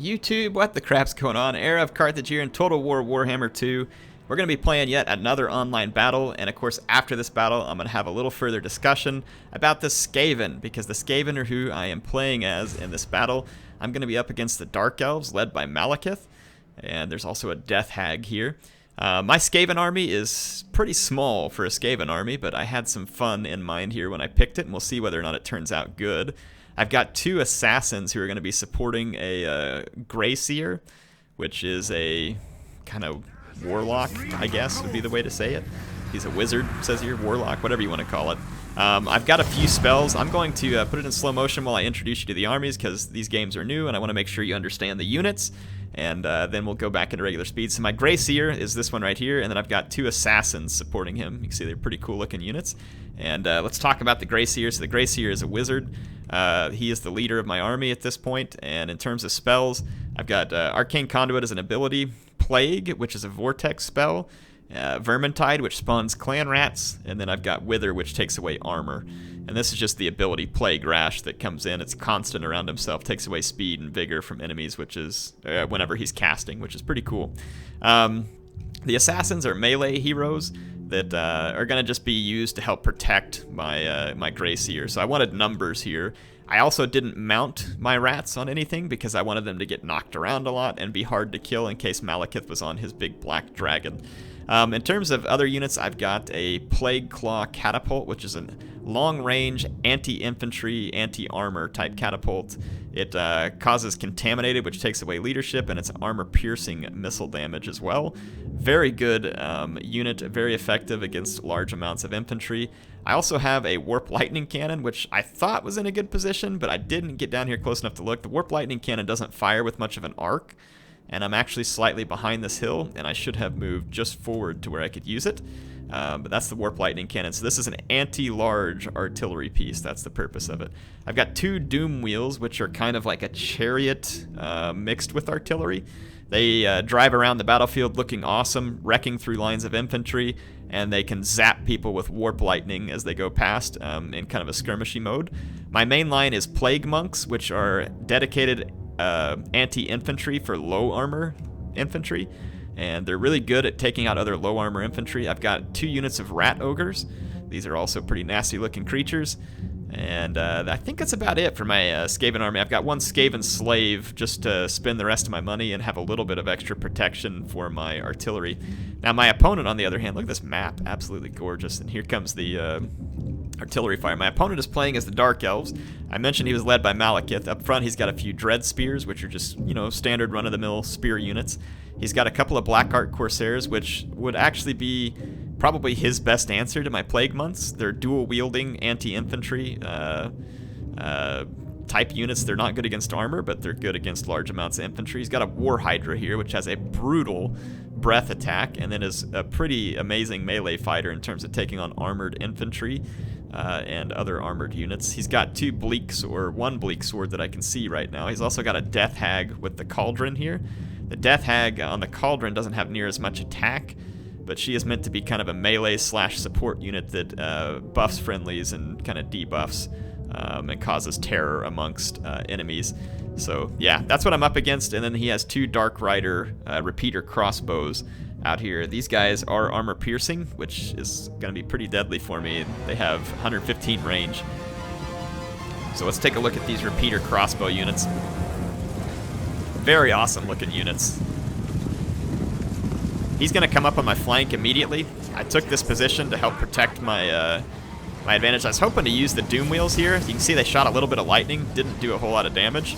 YouTube, what the crap's going on? HeirofCarthage here in Total War Warhammer 2. We're going to be playing yet another online battle, and of course after this battle I'm going to have a little further discussion about the Skaven, because the Skaven are who I am playing as in this battle. I'm going to be up against the Dark Elves led by Malekith, and there's also a Death Hag here. My Skaven army is pretty small for a Skaven army, but I had some fun in mind here when I picked it, and we'll see whether or not it turns out good. I've got two assassins who are going to be supporting a Grey Seer, which is a kind of warlock, I guess would be the way to say it. He's a wizard, says here, warlock, whatever you want to call it. I've got a few spells. I'm going to put it in slow motion while I introduce you to the armies, because these games are new and I want to make sure you understand the units, and then we'll go back into regular speed. So my Grey Seer is this one right here, and then I've got two assassins supporting him. You can see they're pretty cool looking units. And let's talk about the Grey Seer. So the Grey Seer is a wizard. He is the leader of my army at this point, and in terms of spells, I've got Arcane Conduit as an ability, Plague, which is a vortex spell, Vermintide, which spawns clan rats, and then I've got Wither, which takes away armor. And this is just the ability Plague Rash that comes in. It's constant around himself, takes away speed and vigor from enemies, which is whenever he's casting, which is pretty cool. The assassins are melee heroes that are going to just be used to help protect my my Grey Seer. So I wanted numbers here. I also didn't mount my rats on anything because I wanted them to get knocked around a lot and be hard to kill in case Malekith was on his big black dragon. In terms of other units, I've got a Plague Claw Catapult, which is a long-range anti-infantry, anti-armor type catapult. It causes Contaminated, which takes away leadership, and it's armor-piercing missile damage as well. Very good unit, very effective against large amounts of infantry. I also have a Warp Lightning Cannon, which I thought was in a good position, but I didn't get down here close enough to look. The Warp Lightning Cannon doesn't fire with much of an arc, and I'm actually slightly behind this hill, and I should have moved just forward to where I could use it. But that's the Warp Lightning Cannon. So this is an anti-large artillery piece. That's the purpose of it. I've got two Doom Wheels, which are kind of like a chariot mixed with artillery. They drive around the battlefield looking awesome, wrecking through lines of infantry, and they can zap people with Warp Lightning as they go past in kind of a skirmishy mode. My main line is Plague Monks, which are dedicated anti-infantry for low armor infantry, and they're really good at taking out other low armor infantry. I've got two units of Rat Ogres. These are also pretty nasty looking creatures, and I think that's about it for my Skaven army. I've got one Skaven Slave just to spend the rest of my money and have a little bit of extra protection for my artillery. Now my opponent, on the other hand, look at this map, absolutely gorgeous, and here comes the artillery fire. My opponent is playing as the Dark Elves. I mentioned he was led by Malekith. Up front he's got a few Dread Spears, which are just, you know, standard run-of-the-mill spear units. He's got a couple of Black Art Corsairs, which would actually be probably his best answer to my Plague Monks. They're dual-wielding anti-infantry type units. They're not good against armor, but they're good against large amounts of infantry. He's got a War Hydra here, which has a brutal breath attack, and then is a pretty amazing melee fighter in terms of taking on armored infantry and other armored units. He's got one Bleak Sword that I can see right now. He's also got a Death Hag with the Cauldron here. The Death Hag on the Cauldron doesn't have near as much attack, but she is meant to be kind of a melee / support unit that buffs friendlies and kind of debuffs and causes terror amongst enemies. So yeah, that's what I'm up against. And then he has two Dark Rider repeater crossbows out here. These guys are armor piercing, which is going to be pretty deadly for me. They have 115 range. So let's take a look at these repeater crossbow units. Very awesome looking units. He's going to come up on my flank immediately. I took this position to help protect my my advantage. I was hoping to use the Doom Wheels here. You can see they shot a little bit of lightning, didn't do a whole lot of damage.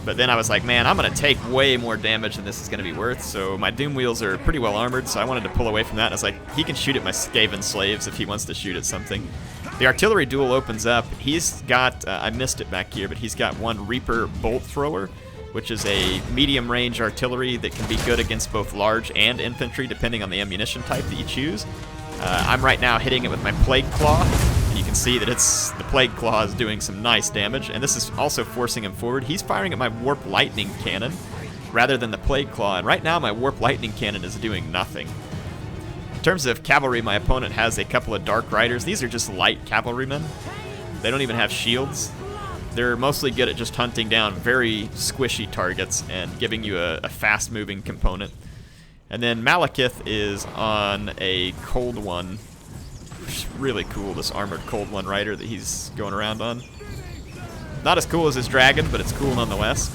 But then I was like, man, I'm going to take way more damage than this is going to be worth. So my Doom Wheels are pretty well armored, so I wanted to pull away from that. And I was like, he can shoot at my Skaven Slaves if he wants to shoot at something. The artillery duel opens up. He's got, I missed it back here, but he's got one Reaper Bolt Thrower, which is a medium-range artillery that can be good against both large and infantry, depending on the ammunition type that you choose. I'm right now hitting it with my Plague Claw. You can see that the Plague Claw is doing some nice damage, and this is also forcing him forward. He's firing at my Warp Lightning Cannon rather than the Plague Claw, and right now my Warp Lightning Cannon is doing nothing. In terms of cavalry, my opponent has a couple of Dark Riders. These are just light cavalrymen. They don't even have shields. They're mostly good at just hunting down very squishy targets and giving you a fast-moving component. And then Malekith is on a cold one. Which is really cool, this armored cold one rider that he's going around on. Not as cool as his dragon, but it's cool nonetheless.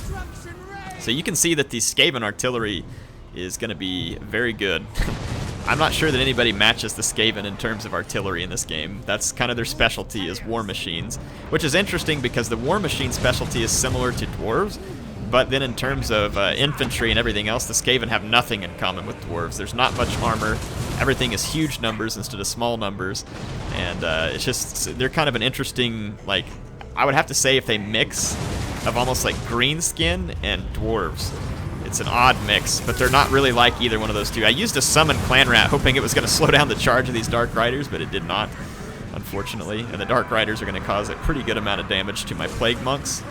So you can see that the Skaven artillery is going to be very good. I'm not sure that anybody matches the Skaven in terms of artillery in this game. That's kind of their specialty, is war machines, which is interesting because the war machine specialty is similar to dwarves, but then in terms of infantry and everything else, the Skaven have nothing in common with dwarves. There's not much armor. Everything is huge numbers instead of small numbers, and it's just, they're kind of an interesting, like, I would have to say if they mix of almost like greenskin and dwarves. It's an odd mix, but they're not really like either one of those two. I used a summon Clan Rat hoping it was going to slow down the charge of these Dark Riders, but it did not, unfortunately. And the Dark Riders are going to cause a pretty good amount of damage to my Plague Monks.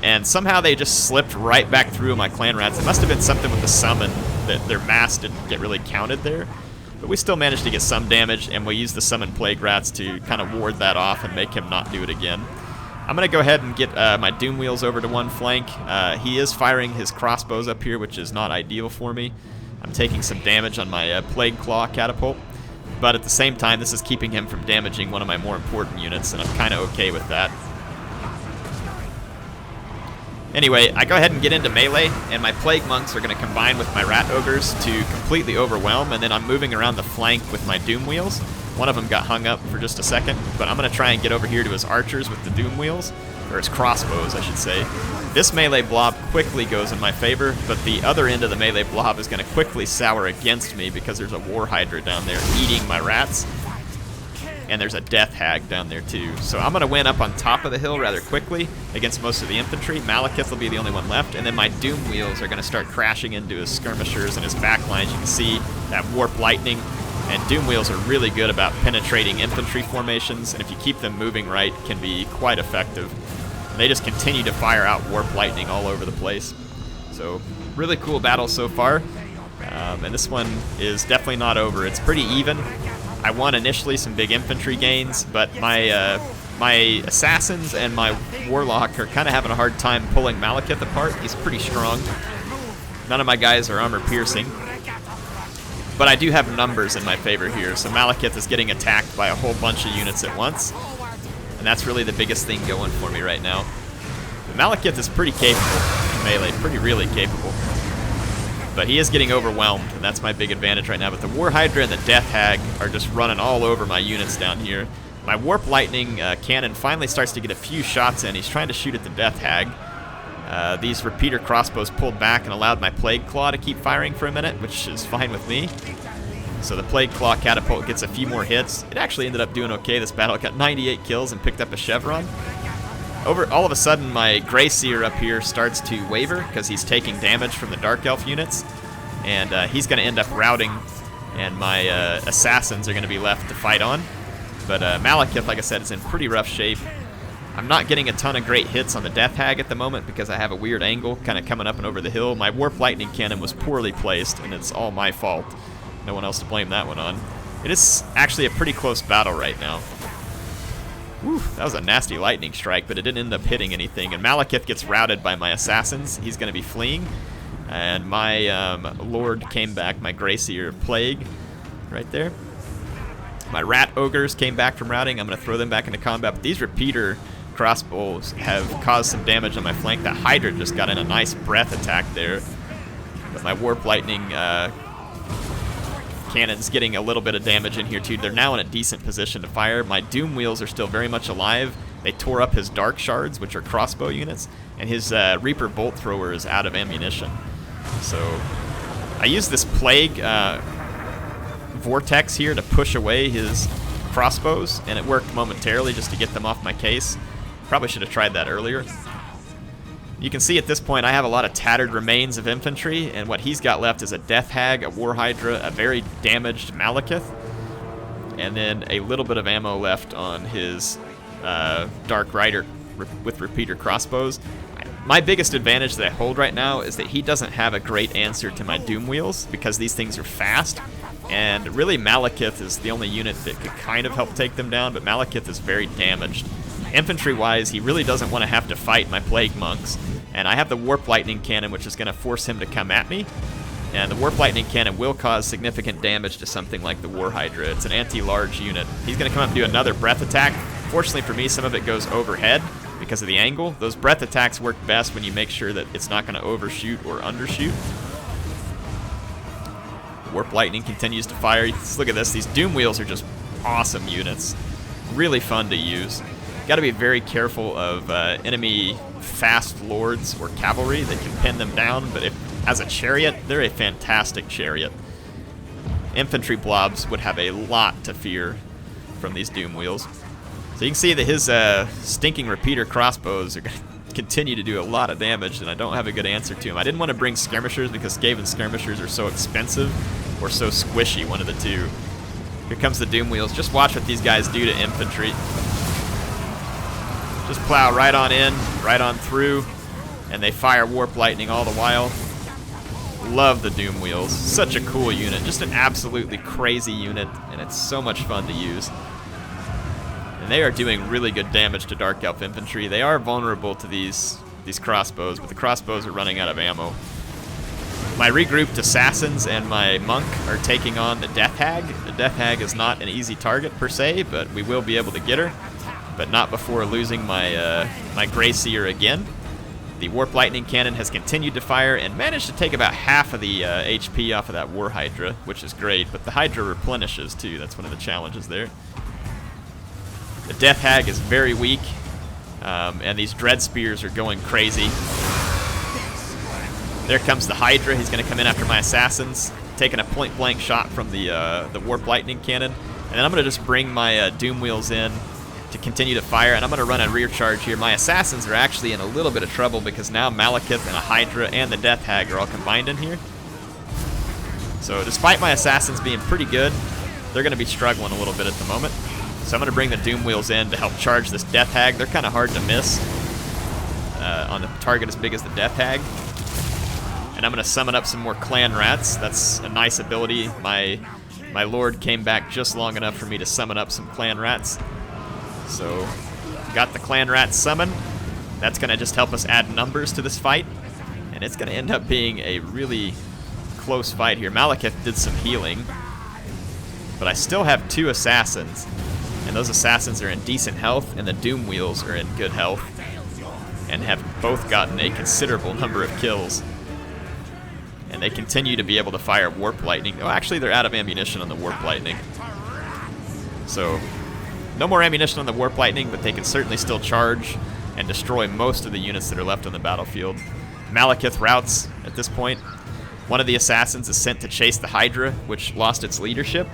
And somehow they just slipped right back through my Clan Rats. It must have been something with the summon that their mass didn't get really counted there. But we still managed to get some damage, and we used the summon Plague Rats to kind of ward that off and make him not do it again. I'm going to go ahead and get my Doom Wheels over to one flank. He is firing his crossbows up here, which is not ideal for me. I'm taking some damage on my Plague Claw catapult, but at the same time, this is keeping him from damaging one of my more important units, and I'm kind of okay with that. Anyway, I go ahead and get into melee, and my Plague Monks are going to combine with my Rat Ogres to completely overwhelm, and then I'm moving around the flank with my Doom Wheels. One of them got hung up for just a second, but I'm going to try and get over here to his archers with the Doom Wheels, or his crossbows, I should say. This melee blob quickly goes in my favor, but the other end of the melee blob is going to quickly sour against me because there's a War Hydra down there eating my rats. And there's a Death Hag down there too. So I'm going to win up on top of the hill rather quickly against most of the infantry. Malekith will be the only one left, and then my Doom Wheels are going to start crashing into his skirmishers and his backlines. You can see that Warp Lightning, and Doom Wheels are really good about penetrating infantry formations, and if you keep them moving right, can be quite effective. And they just continue to fire out Warp Lightning all over the place. So really cool battle so far, and this one is definitely not over. It's pretty even. I won initially some big infantry gains, but my my assassins and my warlock are kind of having a hard time pulling Malekith apart. He's pretty strong. None of my guys are armor piercing, but I do have numbers in my favor here. So Malekith is getting attacked by a whole bunch of units at once, and that's really the biggest thing going for me right now. But Malekith is pretty capable in melee, really capable. But he is getting overwhelmed, and that's my big advantage right now. But the War Hydra and the Death Hag are just running all over my units down here. My Warp Lightning cannon finally starts to get a few shots in. He's trying to shoot at the Death Hag. These repeater crossbows pulled back and allowed my Plague Claw to keep firing for a minute, which is fine with me. So the Plague Claw catapult gets a few more hits. It actually ended up doing okay this battle. It got 98 kills and picked up a chevron. All of a sudden, my Grey Seer up here starts to waver because he's taking damage from the Dark Elf units, and he's going to end up routing, and my assassins are going to be left to fight on. But Malekith, like I said, is in pretty rough shape. I'm not getting a ton of great hits on the Death Hag at the moment because I have a weird angle kind of coming up and over the hill. My Warp Lightning cannon was poorly placed, and it's all my fault. No one else to blame that one on. It is actually a pretty close battle right now. Whew, that was a nasty lightning strike, but it didn't end up hitting anything. And Malekith gets routed by my assassins. He's going to be fleeing. And my Lord came back, my Grey Seer Plague, right there. My Rat Ogres came back from routing. I'm going to throw them back into combat. But these repeater crossbows have caused some damage on my flank. That Hydra just got in a nice breath attack there. But my Warp Lightning cannon's getting a little bit of damage in here too. They're now in a decent position to fire. My Doom Wheels are still very much alive. They tore up his Dark Shards, which are crossbow units, and his Reaper Bolt Thrower is out of ammunition. So I use this Plague Vortex here to push away his crossbows, and it worked momentarily just to get them off my case. Probably should have tried that earlier. You can see at this point I have a lot of tattered remains of infantry, and what he's got left is a Death Hag, a War Hydra, a very damaged Malekith, and then a little bit of ammo left on his Dark Rider with repeater crossbows. My biggest advantage that I hold right now is that he doesn't have a great answer to my Doom Wheels because these things are fast, and really Malekith is the only unit that could kind of help take them down, but Malekith is very damaged. Infantry-wise, he really doesn't want to have to fight my Plague Monks. And I have the Warp Lightning Cannon, which is going to force him to come at me. And the Warp Lightning Cannon will cause significant damage to something like the War Hydra. It's an anti-large unit. He's going to come up and do another breath attack. Fortunately for me, some of it goes overhead because of the angle. Those breath attacks work best when you make sure that it's not going to overshoot or undershoot. Warp Lightning continues to fire. Let's look at this. These Doom Wheels are just awesome units. Really fun to use. Got to be very careful of enemy fast lords or cavalry that can pin them down, but as a chariot, they're a fantastic chariot. Infantry blobs would have a lot to fear from these Doom Wheels. So you can see that his stinking repeater crossbows are going to continue to do a lot of damage, and I don't have a good answer to him. I didn't want to bring skirmishers because Skaven skirmishers are so expensive or so squishy, one of the two. Here comes the Doom Wheels. Just watch what these guys do to infantry. Just plow right on in, right on through, and they fire Warp Lightning all the while. Love the Doom Wheels. Such a cool unit. Just an absolutely crazy unit, and it's so much fun to use. And they are doing really good damage to Dark Elf infantry. They are vulnerable to these crossbows, but the crossbows are running out of ammo. My regrouped assassins and my monk are taking on the Death Hag. The Death Hag is not an easy target per se, but we will be able to get her, but not before losing my my Grey Seer again. The Warp Lightning Cannon has continued to fire and managed to take about half of the HP off of that War Hydra, which is great, but the Hydra replenishes too. That's one of the challenges there. The Death Hag is very weak, and these Dread Spears are going crazy. There comes the Hydra. He's going to come in after my assassins, taking a point-blank shot from the Warp Lightning Cannon. And then I'm going to just bring my Doom Wheels in to continue to fire, and I'm going to run a rear charge here. My assassins are actually in a little bit of trouble because now Malekith and a Hydra and the Death Hag are all combined in here. So despite my assassins being pretty good, they're going to be struggling a little bit at the moment. So I'm going to bring the Doom Wheels in to help charge this Death Hag. They're kind of hard to miss on a target as big as the Death Hag. And I'm going to summon up some more Clan Rats. That's a nice ability. My Lord came back just long enough for me to summon up some Clan Rats. So, got the Clan Rats summoned. That's going to just help us add numbers to this fight. And it's going to end up being a really close fight here. Malekith did some healing. But I still have 2 assassins. And those assassins are in decent health, and the Doom Wheels are in good health. And have both gotten a considerable number of kills. And they continue to be able to fire Warp Lightning. Oh, actually, they're out of ammunition on the Warp Lightning. So, no more ammunition on the Warp Lightning, but they can certainly still charge and destroy most of the units that are left on the battlefield. Malekith routs at this point. One of the assassins is sent to chase the Hydra, which lost its leadership.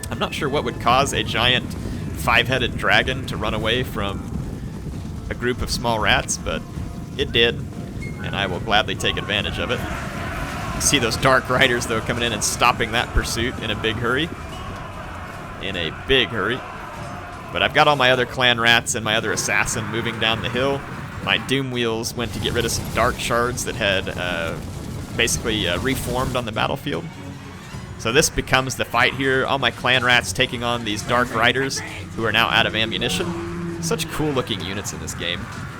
I'm not sure what would cause a giant 5-headed dragon to run away from a group of small rats, but it did, and I will gladly take advantage of it. You see those Dark Riders, though, coming in and stopping that pursuit in a big hurry. In a big hurry. But I've got all my other Clan Rats and my other assassin moving down the hill. My Doom Wheels went to get rid of some Dark Shards that had basically reformed on the battlefield. So this becomes the fight here. All my Clan Rats taking on these Dark Riders who are now out of ammunition. Such cool looking units in this game.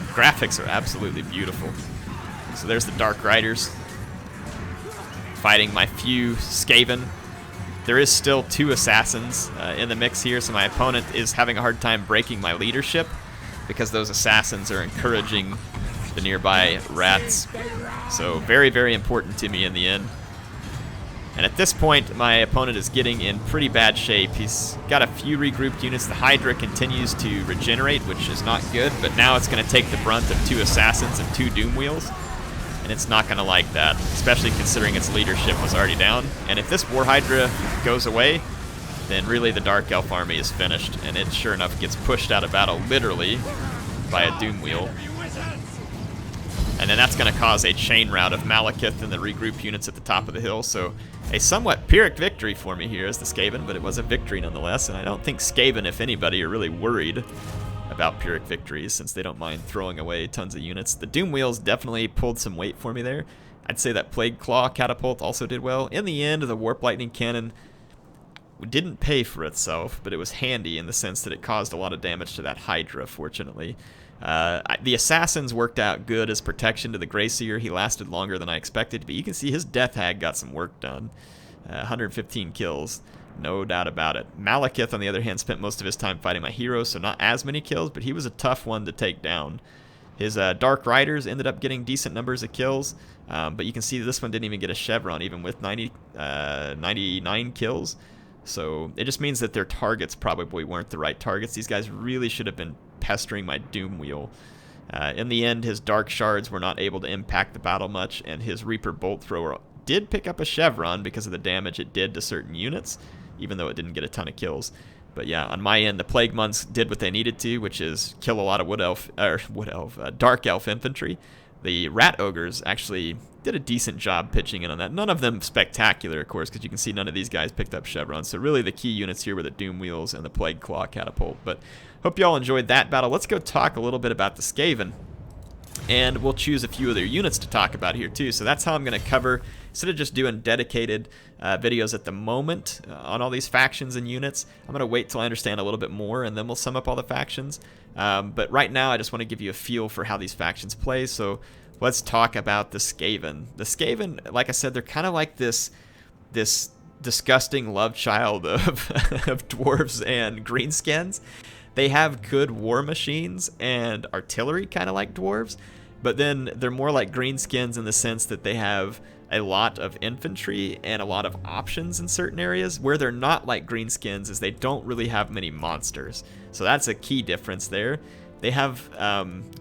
Graphics are absolutely beautiful. So there's the Dark Riders fighting my few Skaven. There is still 2 assassins in the mix here, so my opponent is having a hard time breaking my leadership because those assassins are encouraging the nearby rats. So very, very important to me in the end. And at this point, my opponent is getting in pretty bad shape. He's got a few regrouped units. The Hydra continues to regenerate, which is not good, but now it's going to take the brunt of 2 assassins and 2 Doom Wheels. And it's not going to like that, especially considering its leadership was already down. And if this War Hydra goes away, then really the Dark Elf army is finished, and it sure enough gets pushed out of battle literally by a Doom Wheel. And then that's going to cause a chain rout of Malekith and the regroup units at the top of the hill. So a somewhat Pyrrhic victory for me here as the Skaven, but it was a victory nonetheless. And I don't think Skaven, if anybody, are really worried about Pyrrhic victories since they don't mind throwing away tons of units. The Doom Wheels definitely pulled some weight for me there. I'd say that Plague Claw Catapult also did well. In the end, the Warp Lightning Cannon, didn't pay for itself, but it was handy in the sense that it caused a lot of damage to that Hydra, fortunately. The Assassins worked out good as protection to the Greyseer. He lasted longer than I expected, but you can see his Death Hag got some work done. 115 kills, no doubt about it. Malekith, on the other hand, spent most of his time fighting my hero, so not as many kills, but he was a tough one to take down. His Dark Riders ended up getting decent numbers of kills, but you can see this one didn't even get a chevron, even with 99 kills. So it just means that their targets probably weren't the right targets. These guys really should have been pestering my Doom Wheel. In the end, his Dark Shards were not able to impact the battle much, and his Reaper Bolt Thrower did pick up a chevron because of the damage it did to certain units, even though it didn't get a ton of kills. But yeah, on my end, the Plague Monks did what they needed to, which is kill a lot of Dark Elf infantry. The Rat Ogres actually did a decent job pitching in on that. None of them spectacular, of course, because you can see none of these guys picked up chevrons. So really the key units here were the Doom Wheels and the Plague Claw Catapult. But hope you all enjoyed that battle. Let's go talk a little bit about the Skaven. And we'll choose a few of their units to talk about here too. So that's how I'm going to cover, instead of just doing dedicated videos at the moment on all these factions and units, I'm going to wait till I understand a little bit more, and then we'll sum up all the factions. But right now I just want to give you a feel for how these factions play. So let's talk about the Skaven. The Skaven, like I said, they're kind of like this disgusting love child of, of dwarves and greenskins. They have good war machines and artillery, kind of like dwarves, but then they're more like greenskins in the sense that they have a lot of infantry and a lot of options in certain areas. Where they're not like greenskins is they don't really have many monsters. So that's a key difference there. They have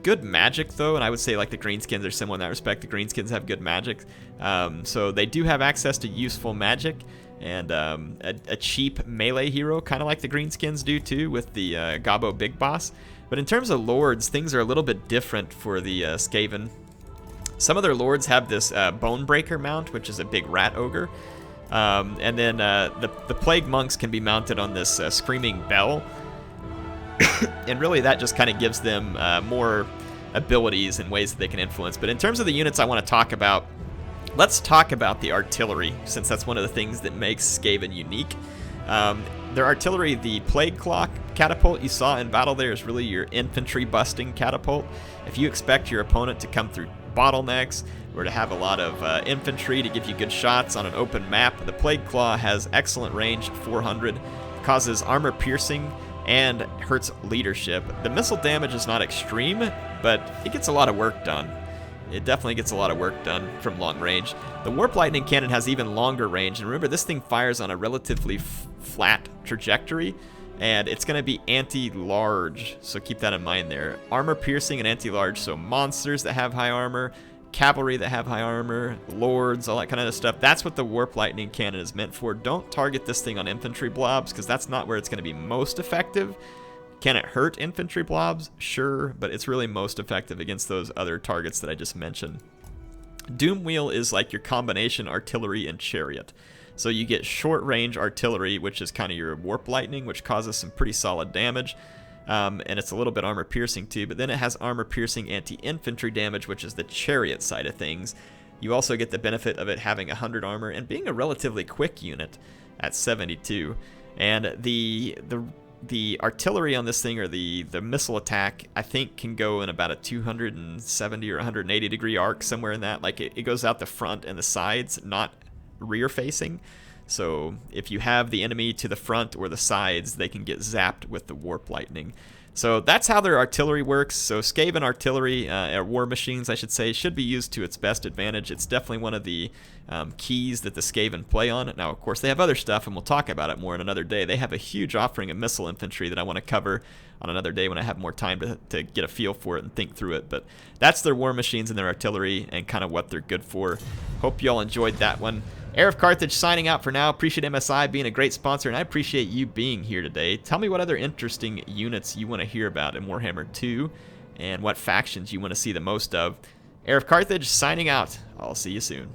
good magic, though, and I would say like the greenskins are similar in that respect. The greenskins have good magic. So they do have access to useful magic, and a cheap melee hero, kind of like the greenskins do too, with the Gobbo Big Boss. But in terms of lords, things are a little bit different for the Skaven. Some of their lords have this Bonebreaker mount, which is a big rat ogre. And then the Plague Monks can be mounted on this Screaming Bell. And really that just kind of gives them more abilities and ways that they can influence. But in terms of the units I want to talk about, let's talk about the artillery, since that's one of the things that makes Skaven unique. Their artillery, the Plague Claw Catapult you saw in battle there, is really your infantry busting catapult. If you expect your opponent to come through bottlenecks or to have a lot of infantry to give you good shots on an open map, the Plague Claw has excellent range, 400, causes armor piercing, and hurts leadership. The missile damage is not extreme, but it gets a lot of work done. It definitely gets a lot of work done from long range. The Warp Lightning Cannon has even longer range, and remember, this thing fires on a relatively flat trajectory, and it's going to be anti-large, so keep that in mind there. Armor piercing and anti-large, so monsters that have high armor, cavalry that have high armor, lords, all that kind of stuff. That's what the Warp Lightning Cannon is meant for. Don't target this thing on infantry blobs, because that's not where it's going to be most effective. Can it hurt infantry blobs? Sure, but it's really most effective against those other targets that I just mentioned. Doom Wheel is like your combination artillery and chariot. So you get short range artillery, which is kind of your Warp Lightning, which causes some pretty solid damage. And it's a little bit armor piercing too, but then it has armor piercing anti-infantry damage, which is the chariot side of things. You also get the benefit of it having 100 armor and being a relatively quick unit at 72. And the artillery on this thing, or the missile attack, I think can go in about a 270 or 180 degree arc, somewhere in that. Like it goes out the front and the sides, not rear facing. So if you have the enemy to the front or the sides, they can get zapped with the Warp Lightning. So that's how their artillery works. So Skaven artillery, or war machines I should say, should be used to its best advantage. It's definitely one of the keys that the Skaven play on. Now, of course, they have other stuff, and we'll talk about it more in another day. They have a huge offering of missile infantry that I want to cover on another day when I have more time to get a feel for it and think through it. But that's their war machines and their artillery and kind of what they're good for. Hope you all enjoyed that one. HeirofCarthage signing out for now. Appreciate MSI being a great sponsor, and I appreciate you being here today. Tell me what other interesting units you want to hear about in Warhammer 2 and what factions you want to see the most of. HeirofCarthage signing out. I'll see you soon.